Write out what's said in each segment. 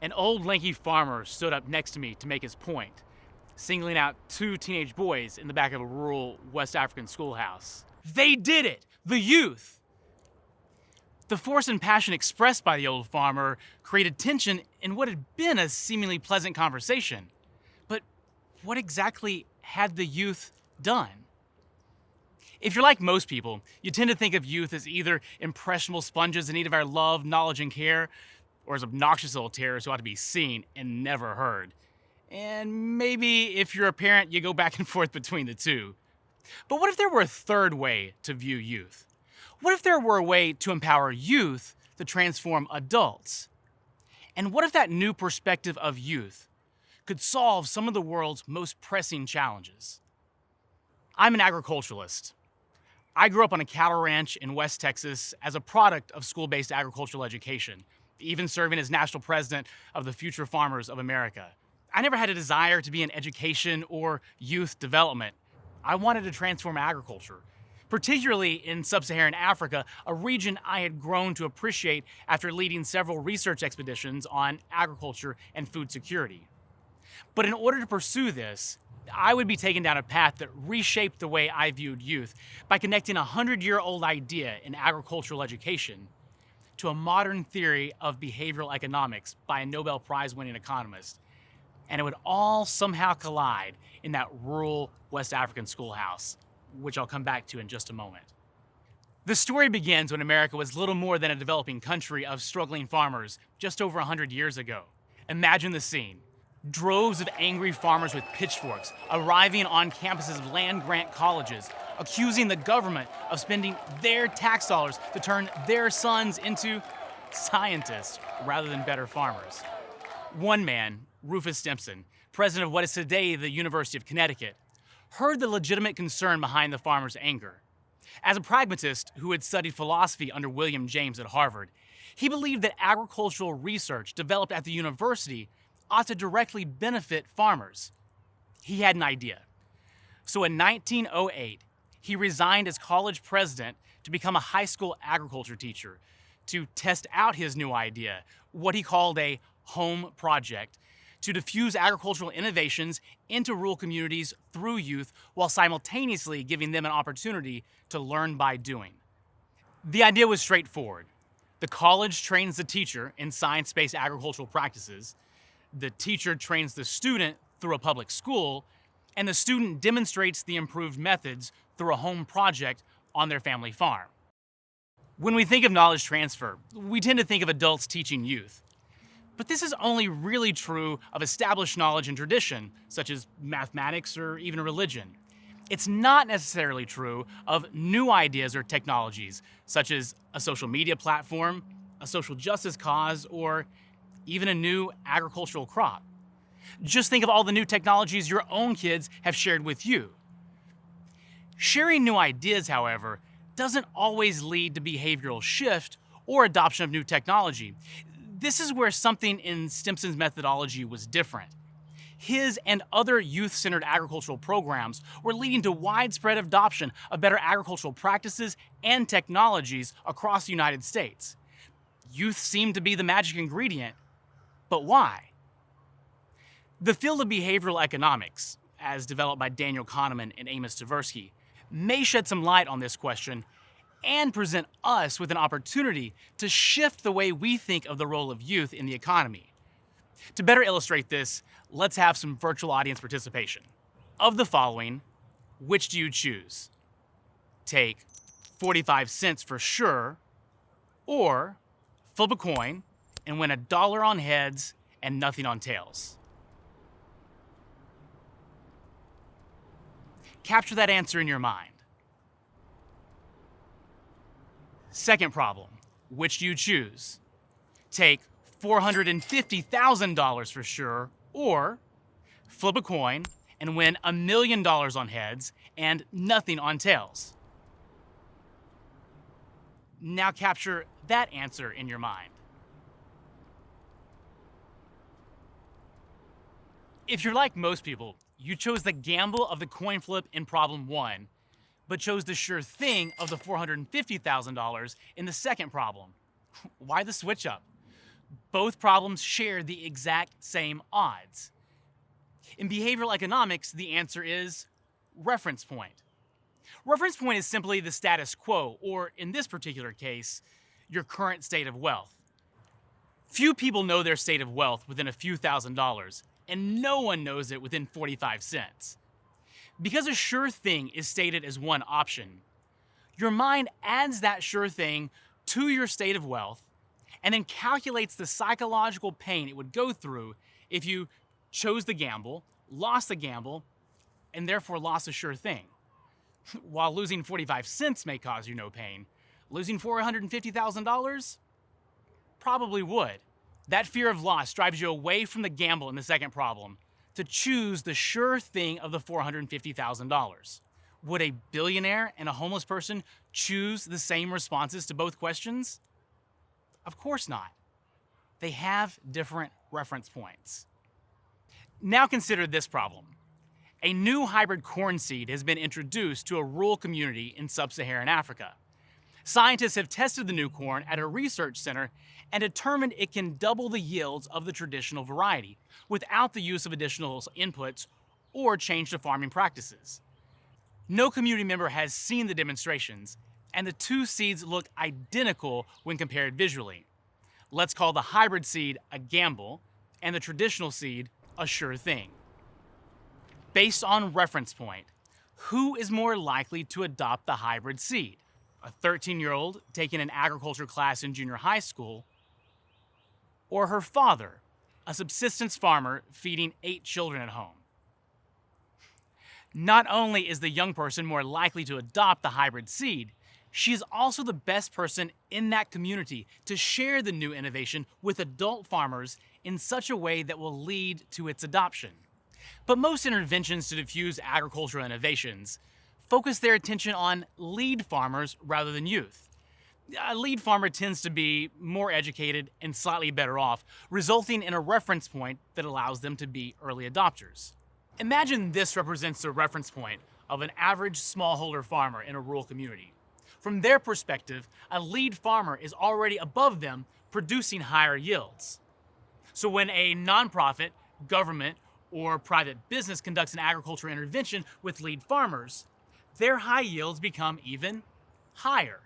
An old lanky farmer stood up next to me to make his point, singling out two teenage boys in the back of a rural West African schoolhouse. They did it! The youth! The force and passion expressed by the old farmer created tension in what had been a seemingly pleasant conversation. But what exactly had the youth done? If you're like most people, you tend to think of youth as either impressionable sponges in need of our love, knowledge, and care, or as obnoxious little terrors who ought to be seen and never heard. And maybe if you're a parent, you go back and forth between the two. But what if there were a third way to view youth? What if there were a way to empower youth to transform adults? And what if that new perspective of youth could solve some of the world's most pressing challenges? I'm an agriculturalist. I grew up on a cattle ranch in West Texas as a product of school-based agricultural education, even serving as national president of the Future Farmers of America. I never had a desire to be in education or youth development. I wanted to transform agriculture, particularly in sub-Saharan Africa, a region I had grown to appreciate after leading several research expeditions on agriculture and food security. But in order to pursue this, I would be taken down a path that reshaped the way I viewed youth by connecting a 100-year-old idea in agricultural education to a modern theory of behavioral economics by a Nobel Prize-winning economist. And it would all somehow collide in that rural West African schoolhouse, which I'll come back to in just a moment. The story begins when America was little more than a developing country of struggling farmers just over 100 years ago. Imagine the scene. Droves of angry farmers with pitchforks arriving on campuses of land-grant colleges, accusing the government of spending their tax dollars to turn their sons into scientists rather than better farmers. One man, Rufus Stimson, president of what is today the University of Connecticut, heard the legitimate concern behind the farmers' anger. As a pragmatist who had studied philosophy under William James at Harvard, he believed that agricultural research developed at the university ought to directly benefit farmers. He had an idea. So in 1908, he resigned as college president to become a high school agriculture teacher to test out his new idea, what he called a home project, to diffuse agricultural innovations into rural communities through youth while simultaneously giving them an opportunity to learn by doing. The idea was straightforward. The college trains the teacher in science-based agricultural practices, the teacher trains the student through a public school, and the student demonstrates the improved methods through a home project on their family farm. When we think of knowledge transfer, we tend to think of adults teaching youth. But this is only really true of established knowledge and tradition, such as mathematics or even religion. It's not necessarily true of new ideas or technologies, such as a social media platform, a social justice cause, or even a new agricultural crop. Just think of all the new technologies your own kids have shared with you. Sharing new ideas, however, doesn't always lead to behavioral shift or adoption of new technology. This is where something in Stimson's methodology was different. His and other youth-centered agricultural programs were leading to widespread adoption of better agricultural practices and technologies across the United States. Youth seemed to be the magic ingredient, but why? The field of behavioral economics, as developed by Daniel Kahneman and Amos Tversky, may shed some light on this question and present us with an opportunity to shift the way we think of the role of youth in the economy. To better illustrate this, let's have some virtual audience participation. Of the following, which do you choose? Take 45 cents for sure, or flip a coin and win $1 on heads and nothing on tails. Capture that answer in your mind. Second problem, which do you choose? Take $450,000 for sure, or flip a coin and win $1 million on heads and nothing on tails. Now capture that answer in your mind. If you're like most people, you chose the gamble of the coin flip in problem 1, but chose the sure thing of the $450,000 in the second problem. Why the switch up? Both problems share the exact same odds. In behavioral economics, the answer is reference point. Reference point is simply the status quo, or in this particular case, your current state of wealth. Few people know their state of wealth within a few $1,000s, and no one knows it within 45 cents. Because a sure thing is stated as one option, your mind adds that sure thing to your state of wealth and then calculates the psychological pain it would go through if you chose the gamble, lost the gamble, and therefore lost a sure thing. While losing 45 cents may cause you no pain, losing $450,000 probably would. That fear of loss drives you away from the gamble in the second problem to choose the sure thing of the $450,000. Would a billionaire and a homeless person choose the same responses to both questions? Of course not. They have different reference points. Now consider this problem. A new hybrid corn seed has been introduced to a rural community in sub-Saharan Africa. Scientists have tested the new corn at a research center and determined it can double the yields of the traditional variety without the use of additional inputs or change to farming practices. No community member has seen the demonstrations, and the two seeds look identical when compared visually. Let's call the hybrid seed a gamble and the traditional seed a sure thing. Based on reference point, who is more likely to adopt the hybrid seed? A 13-year-old taking an agriculture class in junior high school, or her father, a subsistence farmer feeding 8 children at home? Not only is the young person more likely to adopt the hybrid seed, she is also the best person in that community to share the new innovation with adult farmers in such a way that will lead to its adoption. But most interventions to diffuse agricultural innovations focus their attention on lead farmers rather than youth. A lead farmer tends to be more educated and slightly better off, resulting in a reference point that allows them to be early adopters. Imagine this represents the reference point of an average smallholder farmer in a rural community. From their perspective, a lead farmer is already above them, producing higher yields. So when a nonprofit, government, or private business conducts an agricultural intervention with lead farmers, their high yields become even higher.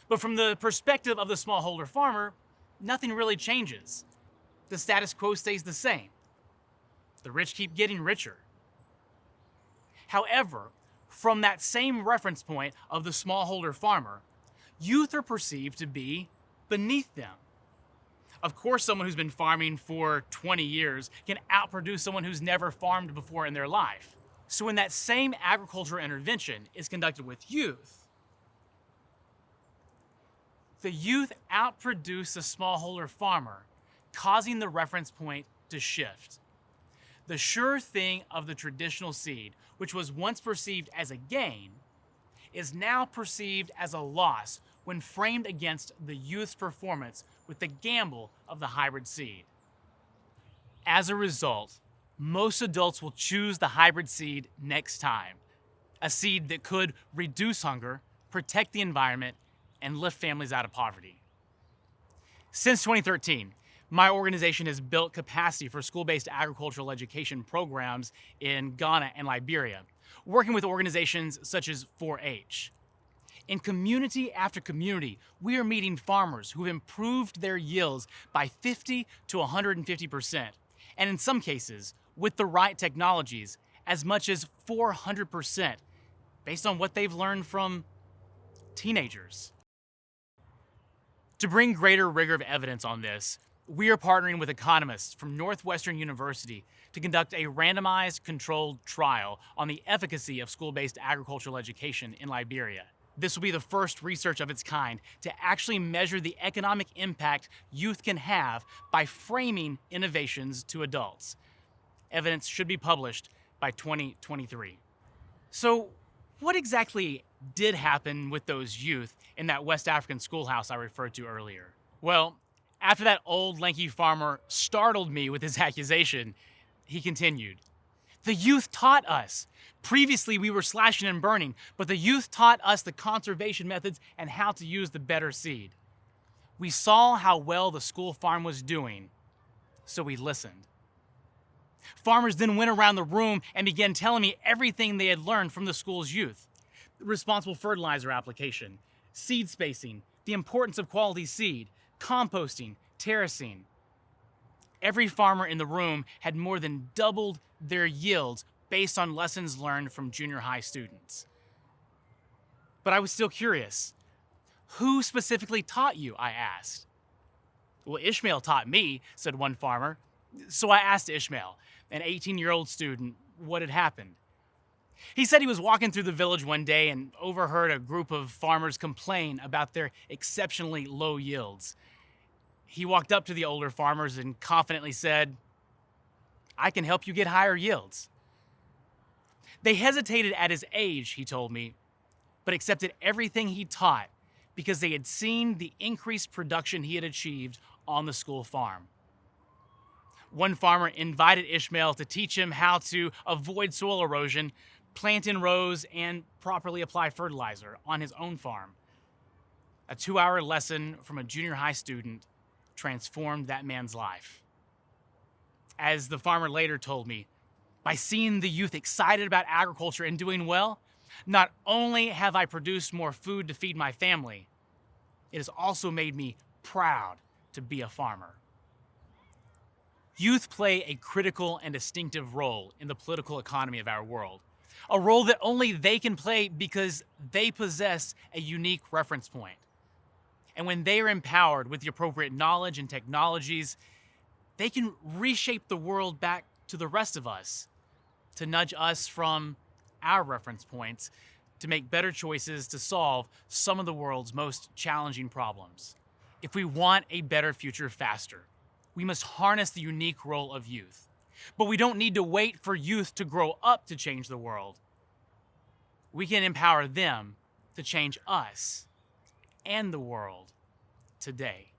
But from the perspective of the smallholder farmer, nothing really changes. The status quo stays the same. The rich keep getting richer. However, from that same reference point of the smallholder farmer, youth are perceived to be beneath them. Of course, someone who's been farming for 20 years can outproduce someone who's never farmed before in their life. So when that same agricultural intervention is conducted with youth, the youth outproduce the smallholder farmer, causing the reference point to shift. The sure thing of the traditional seed, which was once perceived as a gain, is now perceived as a loss when framed against the youth's performance with the gamble of the hybrid seed. As a result, most adults will choose the hybrid seed next time, a seed that could reduce hunger, protect the environment, and lift families out of poverty. Since 2013, my organization has built capacity for school-based agricultural education programs in Ghana and Liberia, working with organizations such as 4-H. In community after community, we are meeting farmers who have improved their yields by 50 to 150%, and in some cases, with the right technologies, as much as 400%, based on what they've learned from teenagers. To bring greater rigor of evidence on this, we are partnering with economists from Northwestern University to conduct a randomized controlled trial on the efficacy of school-based agricultural education in Liberia. This will be the first research of its kind to actually measure the economic impact youth can have by framing innovations to adults. Evidence should be published by 2023. So, what exactly did happen with those youth in that West African schoolhouse I referred to earlier? Well, after that old lanky farmer startled me with his accusation, he continued. The youth taught us. Previously, we were slashing and burning, but the youth taught us the conservation methods and how to use the better seed. We saw how well the school farm was doing, so we listened. Farmers then went around the room and began telling me everything they had learned from the school's youth. Responsible fertilizer application, seed spacing, the importance of quality seed, composting, terracing. Every farmer in the room had more than doubled their yields based on lessons learned from junior high students. But I was still curious. Who specifically taught you? I asked. Well, Ishmael taught me, said one farmer. So I asked Ishmael, an 18-year-old student, what had happened. He said he was walking through the village one day and overheard a group of farmers complain about their exceptionally low yields. He walked up to the older farmers and confidently said, "I can help you get higher yields." They hesitated at his age, he told me, but accepted everything he taught because they had seen the increased production he had achieved on the school farm. One farmer invited Ishmael to teach him how to avoid soil erosion, plant in rows, and properly apply fertilizer on his own farm. A 2-hour lesson from a junior high student transformed that man's life. As the farmer later told me, by seeing the youth excited about agriculture and doing well, not only have I produced more food to feed my family, it has also made me proud to be a farmer. Youth play a critical and distinctive role in the political economy of our world, a role that only they can play because they possess a unique reference point. And when they are empowered with the appropriate knowledge and technologies, they can reshape the world back to the rest of us, to nudge us from our reference points to make better choices to solve some of the world's most challenging problems. If we want a better future faster, we must harness the unique role of youth. But we don't need to wait for youth to grow up to change the world. We can empower them to change us and the world today.